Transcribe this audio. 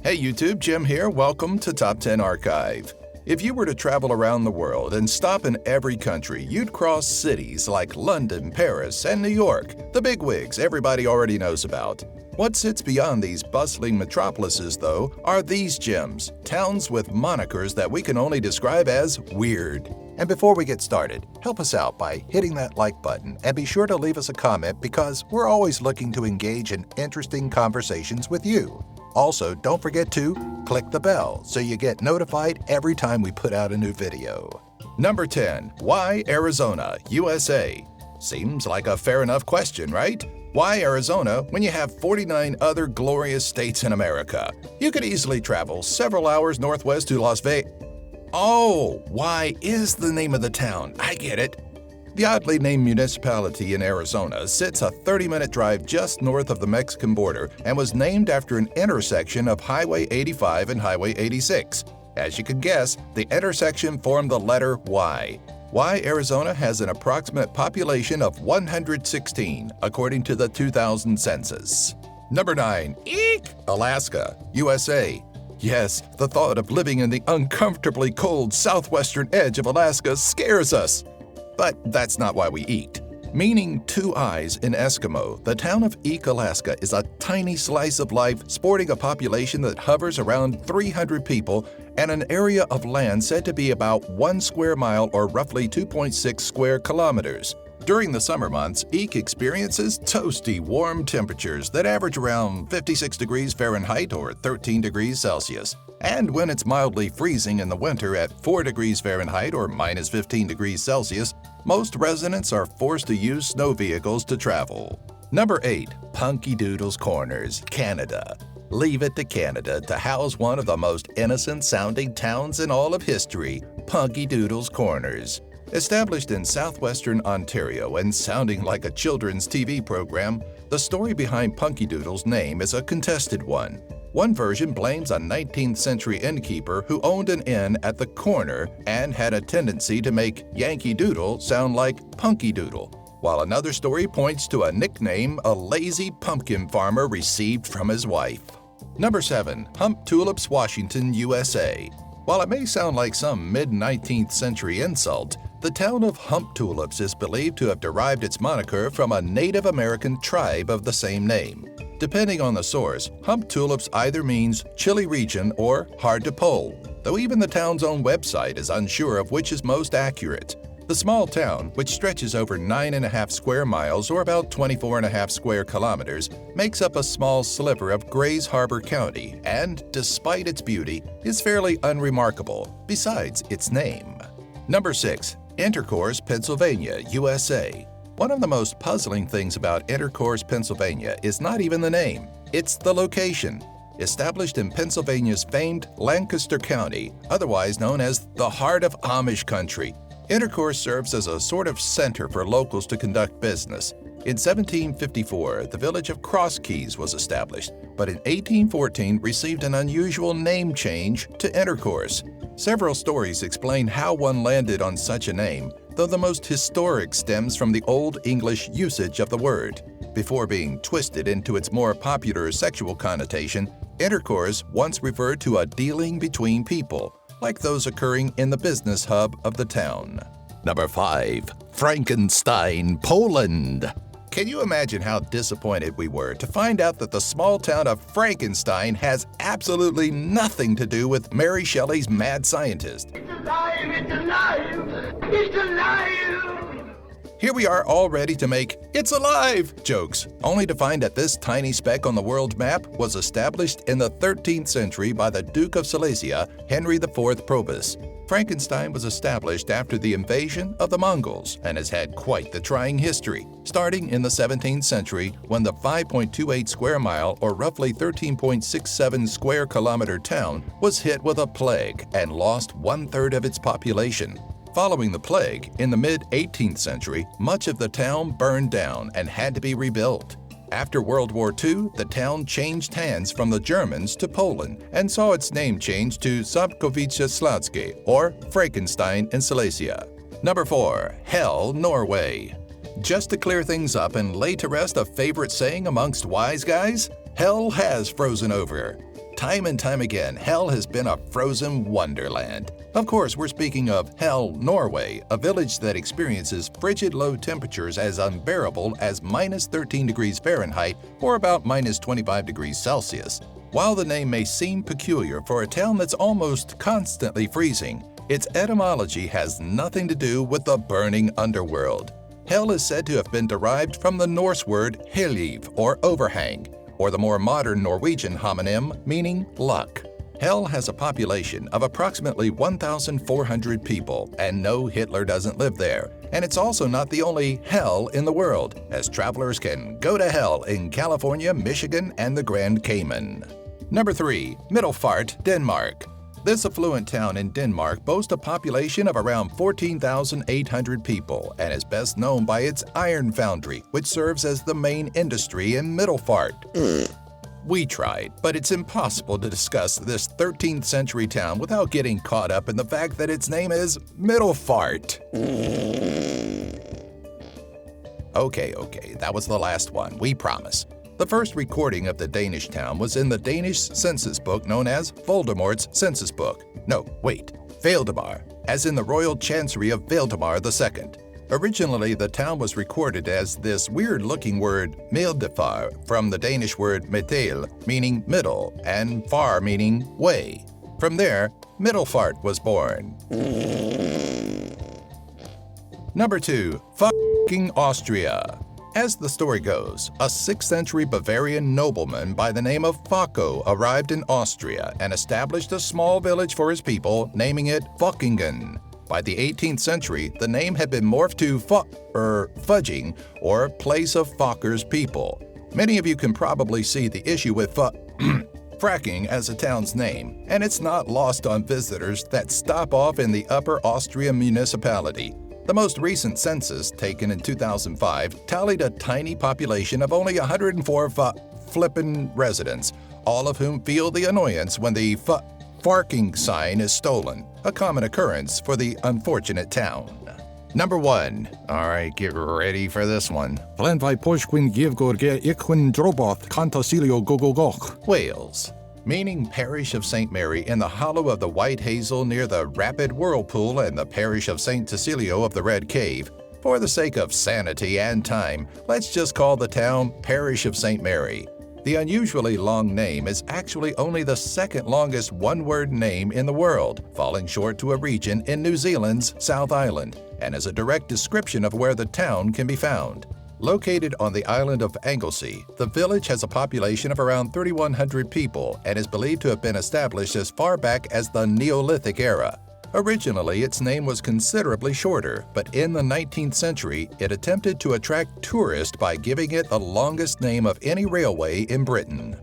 Hey YouTube, Jim here. Welcome to Top 10 Archive. If you were to travel around the world and stop in every country, you'd cross cities like London, Paris, and New York, the big wigs everybody already knows about. What sits beyond these bustling metropolises, though, are these gems, towns with monikers that we can only describe as weird. And before we get started, help us out by hitting that like button and be sure to leave us a comment because we're always looking to engage in interesting conversations with you. Also, don't forget to click the bell so you get notified every time we put out a new video. Number 10. Why Arizona, USA? Seems like a fair enough question, right? Why Arizona when you have 49 other glorious states in America? You could easily travel several hours northwest to Las Vegas. Oh, why is the name of the town? I get it. The oddly named municipality in Arizona sits a 30-minute drive just north of the Mexican border and was named after an intersection of Highway 85 and Highway 86. As you can guess, the intersection formed the letter Y. Y Arizona has an approximate population of 116, according to the 2000 census. Number 9. Eek! Alaska, USA. Yes, the thought of living in the uncomfortably cold southwestern edge of Alaska scares us. But that's not why we eat. Meaning two eyes in Eskimo, the town of Eek, Alaska is a tiny slice of life sporting a population that hovers around 300 people and an area of land said to be about 1 square mile or roughly 2.6 square kilometers. During the summer months, Eek experiences toasty, warm temperatures that average around 56 degrees Fahrenheit or 13 degrees Celsius. And when it's mildly freezing in the winter at 4 degrees Fahrenheit or minus 15 degrees Celsius, most residents are forced to use snow vehicles to travel. Number 8. Punkydoodles Corners, Canada. Leave it to Canada to house one of the most innocent-sounding towns in all of history, Punkydoodles Corners. Established in southwestern Ontario and sounding like a children's TV program, the story behind Punkydoodles' name is a contested one. One version blames a 19th century innkeeper who owned an inn at the corner and had a tendency to make Yankee Doodle sound like Punky Doodle, while another story points to a nickname a lazy pumpkin farmer received from his wife. Number 7. Humptulips, Washington, USA. While it may sound like some mid-19th century insult, the town of Humptulips is believed to have derived its moniker from a Native American tribe of the same name. Depending on the source, Humptulips either means chilly region or hard to pull, though even the town's own website is unsure of which is most accurate. The small town, which stretches over 9.5 square miles or about 24.5 square kilometers, makes up a small sliver of Grays Harbor County and, despite its beauty, is fairly unremarkable, besides its name. Number 6. Intercourse, Pennsylvania, USA. One of the most puzzling things about Intercourse, Pennsylvania is not even the name, it's the location. Established in Pennsylvania's famed Lancaster County, otherwise known as the heart of Amish country, Intercourse serves as a sort of center for locals to conduct business. In 1754, the village of Cross Keys was established, but in 1814 received an unusual name change to Intercourse. Several stories explain how one landed on such a name, though the most historic stems from the Old English usage of the word. Before being twisted into its more popular sexual connotation, intercourse once referred to a dealing between people, like those occurring in the business hub of the town. Number 5. Frankenstein, Poland. Can you imagine how disappointed we were to find out that the small town of Frankenstein has absolutely nothing to do with Mary Shelley's Mad Scientist? It's alive! It's alive! It's alive! Here we are all ready to make "It's alive" jokes, only to find that this tiny speck on the world map was established in the 13th century by the Duke of Silesia, Henry IV Probus. Frankenstein was established after the invasion of the Mongols and has had quite the trying history, starting in the 17th century when the 5.28 square mile or roughly 13.67 square kilometer town was hit with a plague and lost 1/3 of its population. Following the plague, in the mid-18th century, much of the town burned down and had to be rebuilt. After World War II, the town changed hands from the Germans to Poland and saw its name changed to Sapkowice Śląskie, or Frankenstein in Silesia. Number 4. Hell, Norway. Just to clear things up and lay to rest a favorite saying amongst wise guys, hell has frozen over. Time and time again, Hell has been a frozen wonderland. Of course, we're speaking of Hell, Norway, a village that experiences frigid low temperatures as unbearable as minus 13 degrees Fahrenheit or about minus 25 degrees Celsius. While the name may seem peculiar for a town that's almost constantly freezing, its etymology has nothing to do with the burning underworld. Hell is said to have been derived from the Norse word helliv, or overhang, or the more modern Norwegian homonym meaning luck. Hell has a population of approximately 1,400 people, and no, Hitler doesn't live there. And it's also not the only hell in the world, as travelers can go to hell in California, Michigan, and the Grand Cayman. Number 3. Middlefart, Denmark. This affluent town in Denmark boasts a population of around 14,800 people and is best known by its iron foundry, which serves as the main industry in Middlefart. We tried, but it's impossible to discuss this 13th century town without getting caught up in the fact that its name is Middlefart. Okay, that was the last one, we promise. The first recording of the Danish town was in the Danish census book known as Voldemort's census book. No, wait, Valdemar, as in the royal chancery of Valdemar II. Originally, the town was recorded as this weird-looking word Middlefart from the Danish word metel, meaning middle, and far meaning way. From there, Middlefart was born. Number 2. Fucking Austria. As the story goes, a 6th century Bavarian nobleman by the name of Fakko arrived in Austria and established a small village for his people, naming it Fuckingen. By the 18th century, the name had been morphed to fudging, or place of Fokker's people. Many of you can probably see the issue with fracking as a town's name, and it's not lost on visitors that stop off in the Upper Austria municipality. The most recent census, taken in 2005, tallied a tiny population of only 104 flippin' residents, all of whom feel the annoyance when the farking sign is stolen, a common occurrence for the unfortunate town. Number 1. Alright, get ready for this one. Wales. Meaning Parish of St. Mary in the hollow of the White Hazel near the Rapid Whirlpool and the Parish of St. Cecilio of the Red Cave. For the sake of sanity and time, let's just call the town Parish of St. Mary. The unusually long name is actually only the second longest one-word name in the world, falling short to a region in New Zealand's South Island, and is a direct description of where the town can be found. Located on the island of Anglesey, the village has a population of around 3,100 people and is believed to have been established as far back as the Neolithic era. Originally, its name was considerably shorter, but in the 19th century, it attempted to attract tourists by giving it the longest name of any railway in Britain.